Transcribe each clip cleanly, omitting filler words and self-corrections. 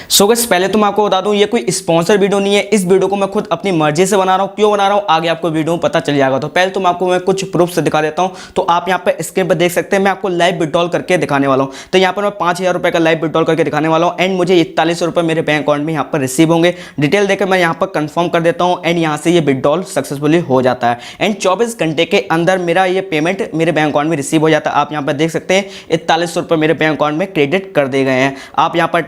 So guys पहले तो मैं आपको बता दूं ये कोई स्पॉन्सर वीडियो नहीं है। इस वीडियो को मैं खुद अपनी मर्जी से बना रहा हूं। क्यों बना रहा हूं आगे आपको वीडियो में पता चल जाएगा। तो पहले तो मैं कुछ प्रूफ से दिखा देता हूं। तो आप यहां पर स्क्रीन पर देख सकते हैं, मैं आपको लाइव विड्रॉल करके दिखाने वाला हूं। तो यहां पर मैं 5000 रुपए का लाइव विड्रॉल करके दिखाने वाला हूं एंड मुझे 41 रुपए मेरे बैंक अकाउंट में यहां पर रिसीव होंगे। डिटेल देकर मैं यहां पर कंफर्म कर देता हूं एंड यहां से ये विड्रॉल सक्सेसफुली हो जाता है एंड 24 घंटे के अंदर मेरा ये पेमेंट मेरे बैंक अकाउंट में रिसीव हो जाता है। आप यहां पर देख सकते हैं 41 रुपए मेरे बैंक अकाउंट में क्रेडिट कर दिए गए हैं। आप यहां पर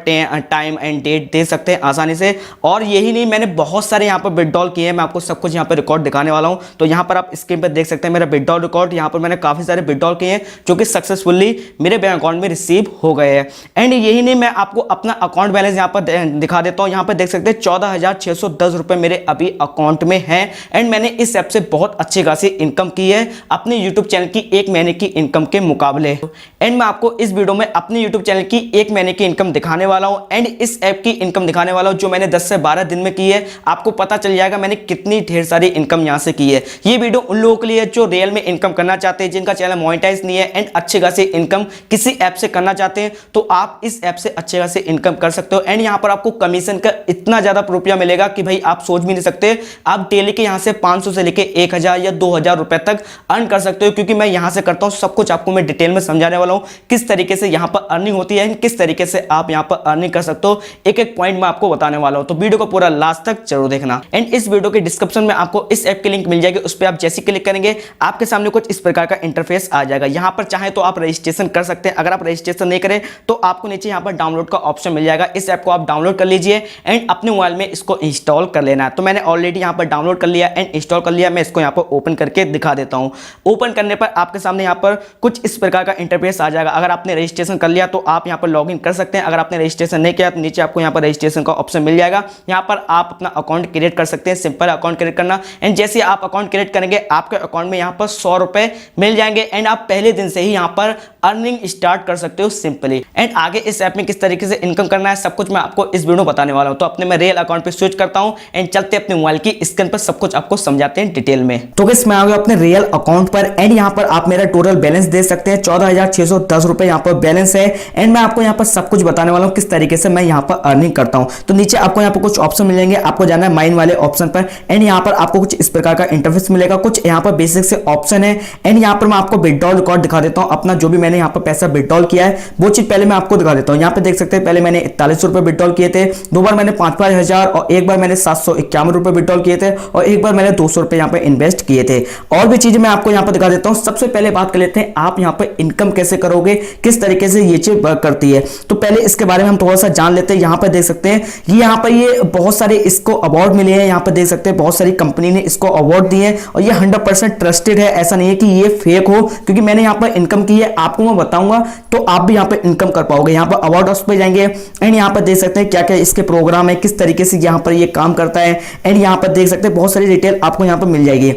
टाइम एंड डेट दे सकते हैं आसानी से। और यही नहीं, मैंने बहुत सारे यहां पर विड्रॉल किए हैं। मैं आपको सब कुछ यहां पर रिकॉर्ड दिखाने वाला हूं। तो यहां पर आप स्क्रीन पर देख सकते हैं मेरा विड्रॉल रिकॉर्ड। यहां पर मैंने काफी सारे विड्रॉल किए हैं जो कि सक्सेसफुली मेरे बैंक अकाउंट में रिसीव हो गए हैं। एंड यही नहीं, मैं आपको अपना अकाउंट बैलेंस यहां पर दिखा देता हूं। यहां पर देख सकते हैं 14,610 रुपए मेरे अभी अकाउंट में है एंड मैंने इस ऐप से बहुत अच्छी खासी इनकम की है अपने यूट्यूब चैनल की 1 महीने की इनकम के मुकाबले। एंड मैं आपको इस वीडियो में अपने यूट्यूब चैनल की 1 महीने की इनकम दिखाने वाला हूं एंड इस ऐप की इनकम दिखाने वाला हूं जो मैंने 10 से 12 दिन में की है। आपको पता चल जाएगा मैंने कितनी ढेर सारी इनकम यहां से की है। ये वीडियो उन लोगों के लिए है जो रियल में इनकम करना चाहते हैं, जिनका चैनल मोनेटाइज नहीं है एंड अच्छी खासी इनकम किसी ऐप से करना चाहते हैं। तो आप इस ऐप से अच्छे खासी इनकम कर सकते हो एंड यहां पर आपको कमीशन का इतना ज्यादा रुपया मिलेगा कि भाई आप सोच भी नहीं सकते। आप डेली के यहां से 500 से लेके 1000 या 2000 रुपए तक अर्न कर सकते हो, क्योंकि मैं यहां से करता हूं। सब कुछ आपको मैं डिटेल में समझाने वाला हूं किस तरीके से यहां पर अर्निंग होती है, किस तरीके से आप यहां पर अर्निंग कर सकते हो। एक एक पॉइंट मैं आपको बताने वाला हूं, तो वीडियो को पूरा लास्ट तक जरूर देखना। एंड इस वीडियो के डिस्क्रिप्शन में आपको इस ऐप की लिंक मिल जाएगी। उस पर आप जैसे क्लिक करेंगे आपके सामने कुछ इस प्रकार का इंटरफेस आ जाएगा। यहां पर चाहे तो आप रजिस्ट्रेशन कर सकते हैं। अगर आप रजिस्ट्रेशन नहीं करें तो आपको नीचे यहां पर डाउनलोड का ऑप्शन मिल जाएगा। इस ऐप को आप डाउनलोड कर लीजिए एंड अपने मोबाइल में इसको इंस्टॉल कर लेना है। तो मैंने ऑलरेडी यहां पर डाउनलोड कर लिया एंड इंस्टॉल कर लिया। मैं इसको यहां पर ओपन करके दिखा देता हूं। ओपन करने पर आपके सामने यहां पर कुछ इस प्रकार का इंटरफेस आ जाएगा। अगर आपने रजिस्ट्रेशन कर लिया तो आप यहां पर लॉगिन कर सकते हैं। अगर आपने रजिस्ट्रेशन नहीं किया तो नीचे आपको यहां पर रजिस्ट्रेशन का ऑप्शन मिल जाएगा। यहां पर आप अपना अकाउंट क्रिएट कर सकते हैं। सिंपल अकाउंट क्रिएट करना एंड जैसे आप अकाउंट क्रिएट करेंगे आपके अकाउंट में यहां पर 100 रुपए मिल जाएंगे एंड आप पहले दिन से ही यहां पर अर्निंग स्टार्ट कर सकते हो सिंपली। एंड आगे इस ऐप में किस तरीके से इनकम करना है सब कुछ मैं आपको इस वीडियो में बताने वाला हूं। तो अपने मैं रियल अकाउंट पे स्विच करता हूं एंड चलते अपने मोबाइल की स्क्रीन पर सब कुछ आपको समझाते हैं डिटेल में। तो गाइस मैं आ गया अपने रियल अकाउंट पर एंड यहां पर आप मेरा टोटल बैलेंस देख सकते हैं 14,610 रुपए यहां पर बैलेंस है एंड मैं आपको यहां पर सब कुछ बताने वाला हूं किस तरीके से मैं यहां पर अर्निंग करता हूं। तो नीचे आपको यहां पर कुछ ऑप्शन मिल जाएंगे। आपको जाना है माइन वाले ऑप्शन पर एंड यहां पर आपको कुछ इस प्रकार का इंटरफेस मिलेगा। कुछ यहां पर बेसिक से ऑप्शन है एंड यहां पर मैं आपको विड्रॉल रिकॉर्ड दिखा देता हूं। अपना जो भी मैंने यहां पर पैसा विड्रॉल किया है वो चीज पहले मैं आपको दिखा देता हूं। यहां पे देख सकते हैं पहले मैंने 41 रुपए विड्रॉल किए थे, 2 बार मैंने 5,000 और एक बार मैंने 751 रुपए विड्रॉल किए थे और एक बार मैंने 200 रुपए यहां पे इन्वेस्ट किए थे। और भी चीजें मैं आपको यहां पर दिखा देता हूं। सबसे पहले बात कर लेते हैं आप यहां पर इनकम कैसे करोगे, किस तरीके से ये चीज वर्क करती है। तो पहले इसके बारे में हम थोड़ा सा जान लेते हैं। यहां पर देख सकते हैं यहां पर ये बहुत सारे इसको अवार्ड मिले हैं। यहां पर देख सकते हैं बहुत सारी कंपनी ने इसको अवार्ड दिए हैं और ये 100% ट्रस्टेड है। ऐसा नहीं है कि ये फेक हो, क्योंकि मैंने यहां पर इनकम की है आपको मैं बताऊंगा तो आप भी यहां पर इनकम कर पाओगे। यहां पर अवार्ड पे जाएंगे एंड यहां पर देख सकते हैं क्या क्या इसके प्रोग्राम है, किस तरीके से यहां पर ये काम करता है एंड यहां पर देख सकते हैं बहुत सारी डिटेल आपको यहां पर मिल जाएगी।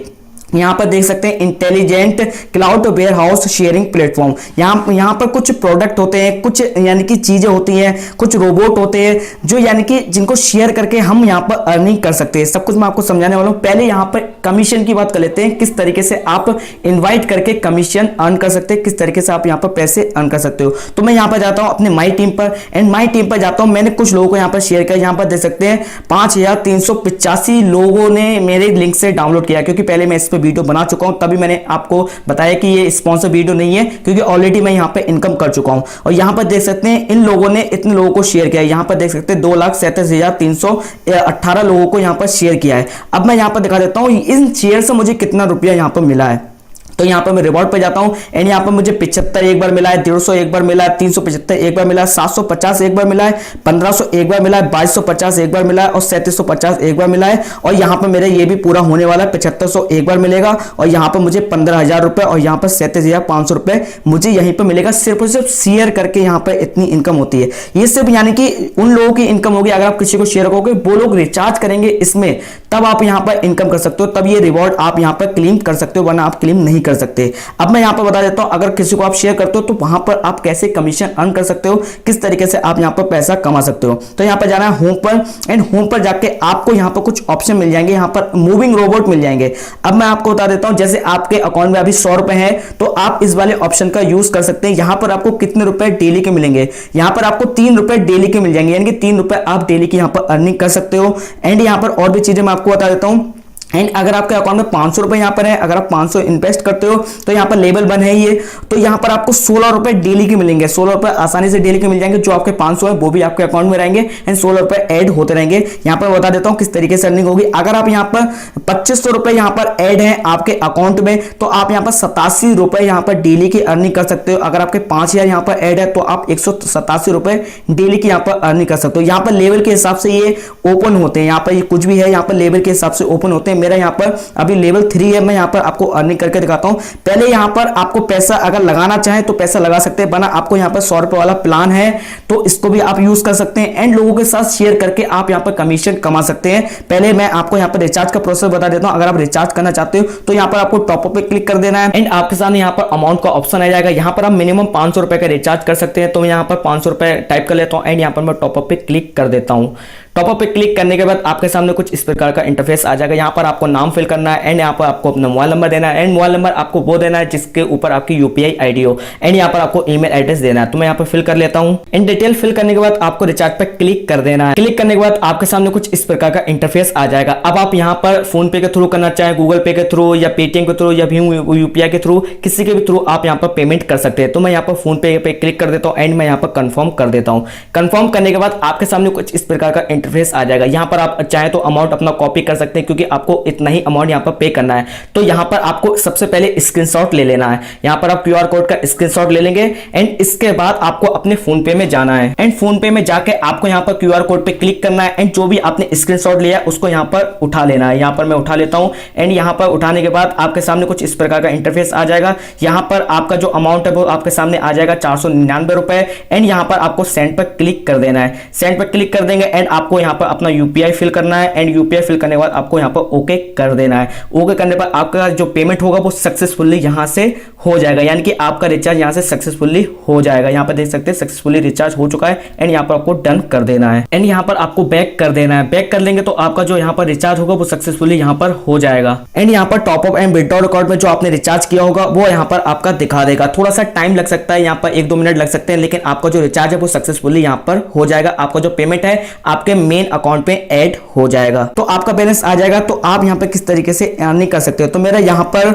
यहां पर देख सकते हैं intelligent cloud warehouse sharing platform. यहां पर कुछ प्रोडक्ट होते हैं, कुछ यानी कि चीजें होती हैं, कुछ रोबोट होते हैं जो यानी कि जिनको शेयर करके हम यहां पर अर्निंग कर सकते हैं। सब कुछ मैं आपको समझाने वाला हूं। पहले यहां पर कमीशन की बात कर लेते हैं, किस तरीके से आप इनवाइट करके कमीशन अर्न कर सकते हैं, किस तरीके से आप यहां पर पैसे अर्न कर सकते हो। तो मैं यहां पर जाता हूं अपने माई टीम पर एंड माई टीम पर जाता हूं। मैंने कुछ लोगों को यहां पर शेयर किया। यहां पर देख सकते हैं 5,385 लोगों ने मेरे लिंक से डाउनलोड किया, क्योंकि पहले मैं इस पर वीडियो बना चुका हूं। तभी मैंने आपको बताया कि ये स्पॉन्सर वीडियो नहीं है, क्योंकि ऑलरेडी मैं यहां पे इनकम कर चुका हूं। और यहां पर देख सकते हैं इन लोगों ने इतने लोगों को शेयर किया है। यहां पर देख सकते हैं 2,37,318 लोगों को यहां पर शेयर किया है। अब मैं यहां पर दिखा देता हूं इन शेयर से मुझे कितना रुपया यहां पर मिला है। तो यहां पर मैं रिवॉर्ड पे जाता हूं एंड यहां पर मुझे 75 एक बार मिला है, 150 एक बार मिला है, 375 एक बार मिला है, 750 एक बार मिला है, 1500 एक बार मिला है, 2250 एक बार मिला है और 3750 एक बार मिला है। और यहां पर मेरे ये भी पूरा होने वाला है, 7500 एक बार मिलेगा और यहां पर मुझे 15,000 रुपए और यहां पर 37,500 रुपए मुझे यहीं पर मिलेगा। सिर्फ और सिर्फ शेयर करके यहां पर इतनी इनकम होती है। ये सिर्फ यानी कि उन लोगों की इनकम होगी, अगर आप किसी को शेयर करोगे वो लोग रिचार्ज करेंगे इसमें, तब आप यहां पर इनकम कर सकते हो, तब ये रिवॉर्ड आप यहां पर क्लेम कर सकते हो, वरना आप क्लेम नहीं कर सकते। अब मैं यहाँ पर बता देता हूँ, अगर किसी को आप शेयर करते हो तो वहां पर आप कैसे कमीशन अर्न कर सकते हो, किस तरीके से आप यहाँ पर पैसा कमा सकते हो। तो यहाँ पर जाना है होम पर, एंड होम पर जाके आपको यहाँ पर कुछ ऑप्शन मिल जाएंगे, यहाँ पर मूविंग रोबोट मिल जाएंगे। अब मैं आपको बता देता हूँ, जैसे आपके अकाउंट में अभी 100 रुपए है तो आप इस वाले ऑप्शन का यूज कर सकते हैं। यहाँ पर आपको कितने रुपए डेली के मिलेंगे, यहाँ पर आपको 3 रुपए डेली के मिल जाएंगे, यानी कि 3 रुपए आप डेली की यहाँ पर अर्निंग कर सकते हो। एंड यहाँ पर और भी चीजें मैं आपको बता देता हूँ। एंड अगर आपके अकाउंट में 500 रुपए यहाँ पर है, अगर आप 500 इन्वेस्ट करते हो तो यहाँ पर लेवल 1 है ये, तो यहाँ पर आपको 16 रुपए डेली के मिलेंगे। 16 रुपए आसानी से डेली के मिल जाएंगे, जो आपके 500 है वो भी आपके अकाउंट में रहेंगे एंड 16 रुपए ऐड होते रहेंगे। यहाँ पर बता देता हूँ किस तरीके से अर्निंग होगी। अगर आप यहाँ पर 2500 रुपए यहाँ पर ऐड है आपके अकाउंट में तो आप यहाँ पर 87 रुपए यहाँ पर डेली की अर्निंग कर सकते हो। अगर आपके 5000 यहाँ पर ऐड है तो आप 187 रुपए डेली की यहाँ पर अर्निंग कर सकते हो। यहाँ पर लेवल के हिसाब से ये ओपन होते हैं, यहाँ पर ये कुछ भी है यहाँ पर लेवल के हिसाब से ओपन होते हैं। मेरा यहाँ पर अभी लेवल 3 है, मैं यहाँ पर आपको अर्निंग करके दिखाता हूँ। पहले यहाँ पर आपको पैसा अगर लगाना चाहे तो पैसा लगा सकते हैं, वरना आपको यहाँ पर 100 रुपए वाला प्लान है तो इसको भी आप यूज कर सकते हैं। एंड लोगों के साथ शेयर करके आप यहाँ पर कमीशन कमा सकते हैं। पहले मैं आपको यहाँ पर रिचार्ज का प्रोसेस बता देता हूँ। अगर आप रिचार्ज करना चाहते हो तो यहाँ पर आपको टॉपअप पे क्लिक कर देना है एंड आपके सामने यहाँ पर अमाउंट का ऑप्शन आ जाएगा। यहाँ पर आप मिनिमम 500 रुपए का रिचार्ज कर सकते हैं, तो मैं यहाँ पर 500 रुपए टाइप कर लेता हूँ एंड यहाँ पर मैं टॉपअप पे क्लिक कर देता हूँ। टॉपअप पे क्लिक करने के बाद आपके सामने कुछ इस प्रकार का इंटरफेस आ जाएगा। यहाँ पर आपको नाम फिल करना है एंड यहाँ पर आपको अपना मोबाइल नंबर देना है एंड मोबाइल नंबर आपको वो देना है जिसके ऊपर आपकी यूपीआई आईडी हो एंड यहाँ पर आपको ईमेल एड्रेस देना है। तो मैं यहाँ पर फिल कर लेता हूँ एंड डिटेल फिल करने के बाद आपको रिचार्ज पे क्लिक कर देना है। क्लिक करने के बाद आपके सामने कुछ इस प्रकार का इंटरफेस आ जाएगा। अब आप यहाँ पर फोन पे के थ्रू करना चाहे, गूगल पे के थ्रू या पेटीएम के थ्रू या भीम यूपीआई के थ्रू, किसी के भी थ्रू आप यहाँ पर पेमेंट कर सकते हैं। तो मैं यहाँ पर फोन पे क्लिक कर देता हूँ एंड मैं यहाँ पर कंफर्म कर देता हूँ। कंफर्म करने के बाद आपके सामने कुछ इस प्रकार का इंटरफेस आ जाएगा। यहाँ पर आप चाहे तो अमाउंट अपना कॉपी कर सकते हैं, क्योंकि आपको इतना ही अमाउंट यहाँ पर पे करना है। तो यहाँ पर आपको सबसे पहले स्क्रीनशॉट ले लेना है। यहाँ पर आप क्यूआर कोड का स्क्रीनशॉट ले लेंगे एंड इसके बाद आपको अपने फोन पे में जाना है एंड फोन पे में जाके आपको यहाँ पर क्यूआर कोड पे क्लिक करना है एंड जो भी आपने स्क्रीनशॉट लिया है उसको यहाँ पर उठा लेना है। यहाँ पर मैं उठा लेता हूँ एंड यहाँ पर उठाने के बाद आपके सामने कुछ इस प्रकार का इंटरफेस आ जाएगा। यहाँ पर आपका जो अमाउंट है वो आपके सामने आ जाएगा 499 रुपए एंड यहाँ पर आपको सेंड पर क्लिक कर देना है। सेंड पर क्लिक कर देंगे एंड आपको यहाँ पर अपना यूपीआई फिल करना है एंड यूपीआई फिल करने के बाद आपको यहाँ पर ओके कर देना है। ओके करने पर आपका जो पेमेंट होगा वो सक्सेसफुली यहाँ से हो जाएगा, यानी कि आपका रिचार्ज यहाँ से सक्सेसफुली हो जाएगा। यहाँ पर देख सकते हैं सक्सेसफुली रिचार्ज हो चुका है एंड यहाँ पर आपको डन कर देना है एंड यहाँ पर आपको बैक कर देना है। बैक कर लेंगे तो आपका जो यहाँ पर रिचार्ज होगा वो सक्सेसफुली यहाँ पर हो जाएगा एंड यहाँ पर टॉपअप एंड विथड्रॉ अकाउंट में जो आपने रिचार्ज किया होगा वो यहाँ पर आपका दिखा देगा। थोड़ा सा टाइम लग सकता है, यहाँ पर 1-2 मिनट लग सकते हैं, लेकिन आपका जो रिचार्ज है वो सक्सेसफुली यहाँ पर हो जाएगा। आपका जो पेमेंट है आपके मेन अकाउंट पे ऐड हो जाएगा, तो आपका बैलेंस आ जाएगा। तो आप यहाँ पे किस तरीके से अर्निंग कर सकते हो। तो मेरा यहाँ पर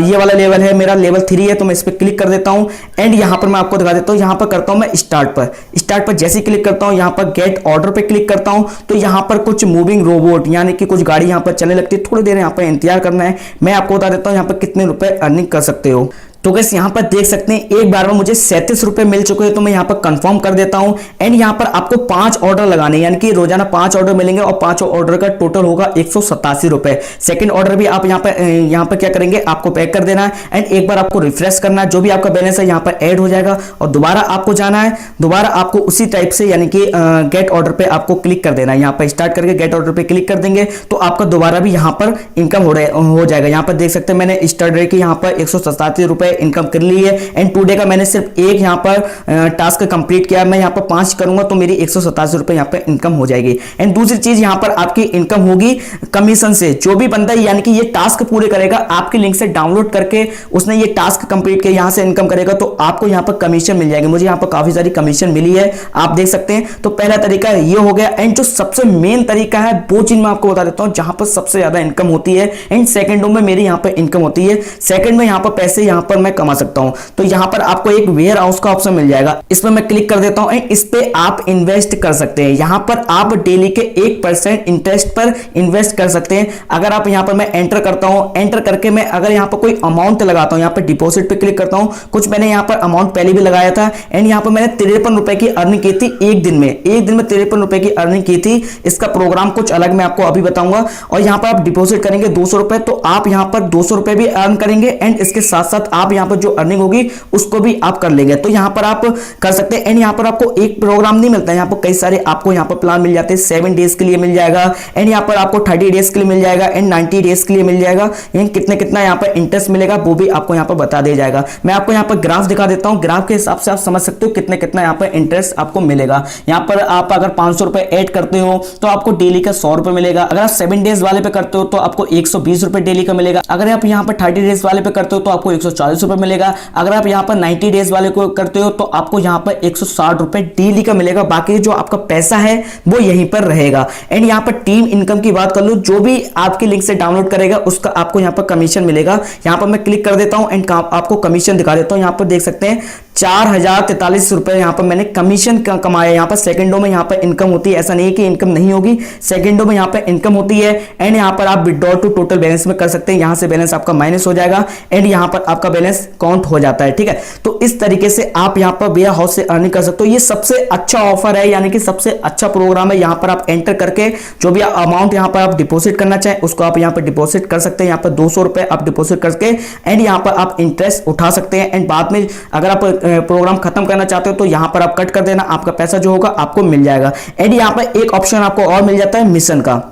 ये वाला लेवल है, मेरा लेवल 3 है, तो मैं इस पर क्लिक कर देता हूँ एंड यहाँ पर मैं आपको दिखा देता हूँ। यहाँ पर करता हूँ मैं स्टार्ट पर जैसे ही क्लिक करता हूँ, यहाँ पर गेट ऑर्डर पे क्लिक करता हूँ तो यहाँ पर कुछ मूविंग रोबोट यानी कि कुछ गाड़ी यहाँ पर चलने लगती है। थोड़ी देर यहाँ पर इंतजार करना है। मैं आपको बता देता हूँ यहाँ पर कितने रुपए अर्निंग कर सकते हो। तो गाइस यहाँ पर देख सकते हैं एक बार में मुझे 37 रुपए मिल चुके हैं। तो मैं यहाँ पर कंफर्म कर देता हूँ एंड यहाँ पर आपको 5 ऑर्डर लगाने, यानी कि रोजाना 5 ऑर्डर मिलेंगे और 5 ऑर्डर का टोटल होगा 187 रुपए। सेकंड ऑर्डर भी आप यहाँ पर क्या करेंगे, आपको पैक कर देना है एंड एक बार आपको रिफ्रेश करना है। जो भी आपका बैलेंस है यहाँ पर ऐड हो जाएगा और दोबारा आपको जाना है। दोबारा आपको उसी टाइप से यानी कि गेट ऑर्डर पे आपको क्लिक कर देना है। यहाँ पर स्टार्ट करके गेट ऑर्डर पे क्लिक कर देंगे तो आपका दोबारा भी यहाँ पर इनकम हो जाएगा। यहाँ पर देख सकते हैं मैंने स्टार्ट की यहाँ पर 187 रुपए इनकम कर ली है एंड टुडे का मैंने सिर्फ एक यहाँ पर टास्क कंप्लीट किया। मैं यहाँ पर 5 करूंगा तो मेरी 187 रुपए यहाँ पर इनकम हो जाएगी। एंड दूसरी चीज यहाँ पर आपकी इनकम होगी कमीशन से। जो भी बंदा यानी कि ये टास्क पूरे करेगा, आपके लिंक से डाउनलोड करके उसने ये टास्क कंप्लीट किया, यहाँ से इनकम करेगा तो आपको यहाँ पर कमीशन मिल जाएगी। मुझे यहाँ पर काफी सारी कमीशन मिली है, आप देख सकते हैं। तो पहला तरीका ये हो गया एंड जो सबसे मेन तरीका है वो चीज मैं आपको बता देता हूँ जहां पर सबसे ज्यादा इनकम होती है एंड सेकंडों में मेरी यहाँ पर इनकम होती है। सेकंड में यहाँ पर पैसे यहाँ पर मैं कमा सकता हूं। तो यहां पर आपको एक वेयर हाउस का ऑप्शन मिल जाएगा, इस पर मैं क्लिक कर देता हूं एंड इस पे आप इन्वेस्ट कर सकते हैं। यहां पर आप डेली के 1% इंटरेस्ट पर इन्वेस्ट कर सकते हैं। अगर आप यहां पर मैं एंटर करता हूं, एंटर करके मैं अगर यहां पर कोई अमाउंट लगाता हूं, यहां पर डिपॉजिट पे क्लिक करता हूं। कुछ मैंने यहां पर अमाउंट पहले भी लगाया था एंड यहां पर मैंने 53 रुपए की अर्निंग की थी एक दिन में 53 रुपए की अर्निंग की थी। इसका प्रोग्राम कुछ अलग मैं आपको अभी बताऊंगा। और यहां पर आप डिपॉजिट करेंगे 200 रुपए तो आप यहां पर 200 रुपए भी अर्न करेंगे एंड इसके साथ साथ आप आप यहाँ पर जो अर्निंग होगी उसको भी आप कर लेंगे। तो यहाँ पर आप कर सकते हैं। एंड यहाँ पर आपको एक प्रोग्राम नहीं मिलता है, यहाँ पर कई सारे आपको यहाँ पर प्लान मिल जाते हैं। 7 डेज के लिए मिल जाएगा, एंड यहाँ पर आपको 30 डेज के लिए मिल जाएगा, एंड 90 डेज के लिए मिल जाएगा। कितना कितना यहाँ पर इंटरेस्ट मिलेगा वो भी आपको यहाँ पर बता दिया जाएगा। मैं आपको यहाँ पर ग्राफ दिखा देता हूँ, ग्राफ के हिसाब से आप समझ सकते हो कितना कितना यहाँ पर इंटरेस्ट आपको मिलेगा। यहाँ पर आप अगर 500 रुपए ऐड करते हो तो आपको डेली का 100 रुपए मिलेगा। अगर आप 7 डेज वाले पे करते हो तो आपको 120 रुपए डेली का मिलेगा। अगर आप यहाँ पर 30 डेज वाले पे करते हो तो आपको 140 रुपए मिलेगा। अगर आप यहाँ पर 90 डेज वाले को करते हो तो आपको यहाँ पर 160 रुपए डेली का मिलेगा। बाकी जो आपका पैसा है वो यहीं पर रहेगा। एंड यहाँ पर टीम इनकम की बात कर लो, जो भी आपकी लिंक से डाउनलोड करेगा उसका आपको यहाँ पर कमीशन मिलेगा। यहाँ पर मैं क्लिक कर देता हूं एंड आपको कमीशन दिखा देता हूं। यहाँ पर देख सकते हैं 4043 रुपए यहाँ पर मैंने कमीशन कमाया। यहाँ पर सेकंडों में यहाँ पर इनकम होती है, ऐसा नहीं है कि इनकम नहीं होगी, सेकंडों में यहाँ पर इनकम होती है। एंड यहाँ पर आप विड्रॉल टू टोटल बैलेंस में कर सकते हैं, यहाँ से बैलेंस आपका माइनस हो जाएगा एंड यहाँ पर आपका बैलेंस काउंट हो जाता है। ठीक है, तो इस तरीके से आप यहाँ पर वेयर हाउस से अर्निंग कर सकते हो। ये सबसे अच्छा ऑफर है, यानी कि सबसे अच्छा प्रोग्राम है। यहाँ पर आप एंटर करके जो भी अमाउंट यहाँ पर आप डिपॉजिट करना चाहें उसको आप यहाँ पर डिपॉजिट कर सकते हैं। यहाँ पर 200 रुपए आप डिपॉजिट करके एंड यहाँ पर आप इंटरेस्ट उठा सकते हैं। एंड बाद में अगर आप प्रोग्राम खत्म करना चाहते हो तो यहां पर आप कट कर देना, आपका पैसा जो होगा आपको मिल जाएगा। एंड यहां पर एक ऑप्शन आपको और मिल जाता है मिशन का।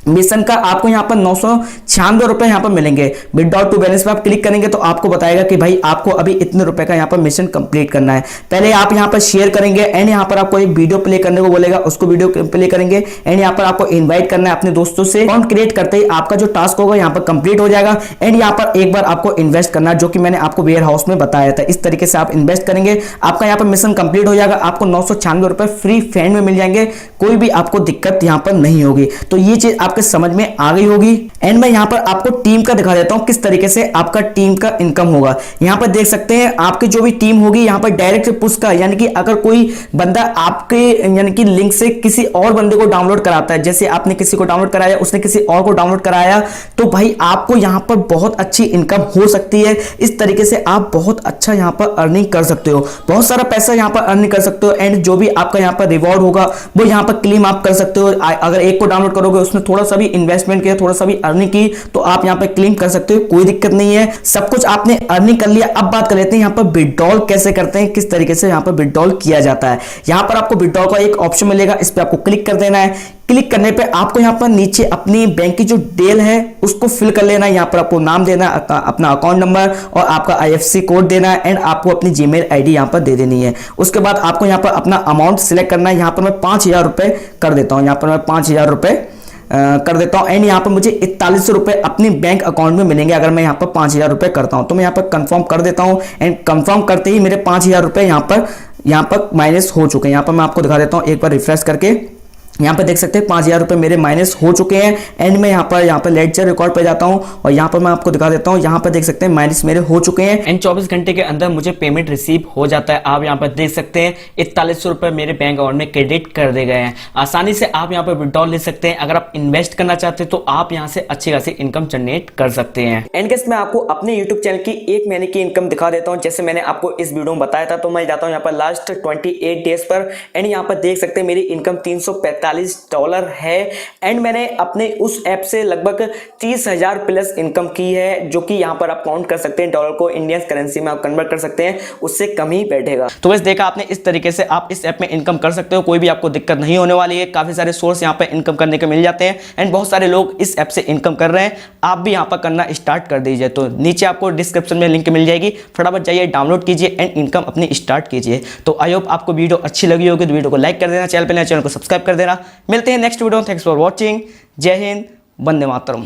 मिशन का आपको यहां पर 996 रुपए यहां पर मिलेंगे। विड्रॉल टू बैलेंस पे आप क्लिक करेंगे तो आपको बताएगा कि भाई आपको अभी इतने रुपए का यहां पर मिशन कंप्लीट करना है। पहले आप यहां पर शेयर करेंगे एंड यहां पर आपको एक वीडियो प्ले करने को बोलेगा, उसको वीडियो प्ले करेंगे एंड यहां पर आपको इन्वाइट करना है अपने दोस्तों से। अकाउंट क्रिएट करते ही आपका जो टास्क होगा यहां पर कंप्लीट हो जाएगा। एंड यहां पर एक बार आपको इन्वेस्ट करना है, जो कि मैंने आपको वेयर हाउस में बताया था। इस तरीके से आप इन्वेस्ट करेंगे, आपका यहां पर मिशन कंप्लीट हो जाएगा। आपको 996 रुपए फ्री फैंड में मिल जाएंगे, कोई भी आपको दिक्कत यहां पर नहीं होगी। तो ये चीज आपके समझ में आ गई होगी। एंड मैं यहां पर आपको टीम का दिखा देता हूं, किस तरीके से आपका टीम का इनकम होगा। यहां पर देख सकते हैं आपकी जो भी टीम होगी यहां पर डायरेक्ट पुश का, यानी कि अगर कोई बंदा आपके यानी कि लिंक से किसी और बंदे को डाउनलोड कराता है, जैसे आपने किसी को डाउनलोड कराया, उसने किसी और को डाउनलोड कराया, तो भाई आपको यहां पर बहुत अच्छी इनकम हो सकती है। इस तरीके से आप बहुत अच्छा यहां पर अर्निंग कर सकते हो, बहुत सारा पैसा यहां पर अर्निंग कर सकते हो। एंड जो भी आपका यहां पर रिवॉर्ड होगा वो यहां पर क्लेम आप कर सकते हो। अगर एक को डाउनलोड करोगे उसमें थोड़ा सा भी इन्वेस्टमेंट किया, थोड़ा सा भी अर्निंग की, तो आप यहां पर क्लेम कर सकते हो, कोई दिक्कत नहीं है। सब कुछ आपने अर्निंग कर लिया। अब बात कर लेते हैं यहां पर विड्रॉल कैसे करते हैं, किस तरीके से यहां पर विड्रॉल किया जाता है। यहां पर आपको विड्रॉल का एक ऑप्शन मिलेगा, इस पर आपको क्लिक कर देना है। क्लिक करने पे आपको यहां पर नीचे अपनी बैंक की जो डिटेल है उसको फिल कर लेना है। यहां पर आपको नाम देना है, अपना अकाउंट नंबर और आपका IFSC कोड देना है एंड आपको अपनी जीमेल आईडी यहां पर दे देनी है। उसके बाद आपको यहां पर अपना अमाउंट सिलेक्ट करना है। यहां पर मैं 5000 रुपए कर देता हूं, यहां पर मैं 5000 रुपए कर देता हूं। एंड यहां पर मुझे 41 रुपए अपने बैंक अकाउंट में मिलेंगे अगर मैं यहां पर 5000 रुपए करता हूं। तो मैं यहां पर कंफर्म कर देता हूं एंड कंफर्म करते ही मेरे 5000 रुपए यहां पर माइनस हो चुके हैं। यहां पर मैं आपको दिखा देता हूं, एक बार रिफ्रेश करके यहाँ पर देख सकते हैं 5000 रुपए मेरे माइनस हो चुके हैं। एंड मैं यहाँ पर लेडजर रिकॉर्ड पे जाता हूँ और यहाँ पर मैं आपको दिखा देता हूँ, यहाँ पर देख सकते हैं माइनस मेरे हो चुके हैं। एंड 24 घंटे के अंदर मुझे पेमेंट रिसीव हो जाता है। आप यहाँ पर देख सकते हैं 41 रुपए मेरे बैंक अकाउंट में क्रेडिट कर दिए गए हैं। आसानी से आप यहाँ पर विड्रॉल ले सकते हैं। अगर आप इन्वेस्ट करना चाहते हैं तो आप यहाँ से अच्छी खासी इनकम जनरेट कर सकते हैं। एंड गाइस मैं आपको अपने यूट्यूब चैनल की 1 महीने की इनकम दिखा देता हूँ। जैसे मैंने आपको इस वीडियो में बताया था, तो मैं जाता हूँ यहाँ पर लास्ट 28 डेज पर एंड यहाँ पर देख सकते हैं मेरी इनकम $345 है। एंड मैंने अपने उस ऐप से लगभग 30,000 प्लस इनकम की है, जो कि यहां पर आप काउंट कर सकते हैं। डॉलर को इंडियन करेंसी में आप कन्वर्ट कर सकते हैं, उससे कम ही बैठेगा। तो बस देखा आपने, इस तरीके से आप इस ऐप में इनकम कर सकते हो, कोई भी आपको दिक्कत नहीं होने वाली है। काफी सारे सोर्स यहां पर इनकम करने के मिल जाते हैं एंड बहुत सारे लोग इस ऐप से इनकम कर रहे हैं। आप भी यहां पर करना स्टार्ट कर दीजिए। तो नीचे आपको डिस्क्रिप्शन में लिंक मिल जाएगी, फटाफट जाइए डाउनलोड कीजिए एंड इनकम अपनी स्टार्ट कीजिए। तो आई होप आपको वीडियो अच्छी लगी होगी, तो वीडियो को लाइक कर देना, चैनल पर नए चैनल को सब्सक्राइब कर देना। मिलते हैं next video. Thanks for watching. जय हिंद, वंदे मातरम।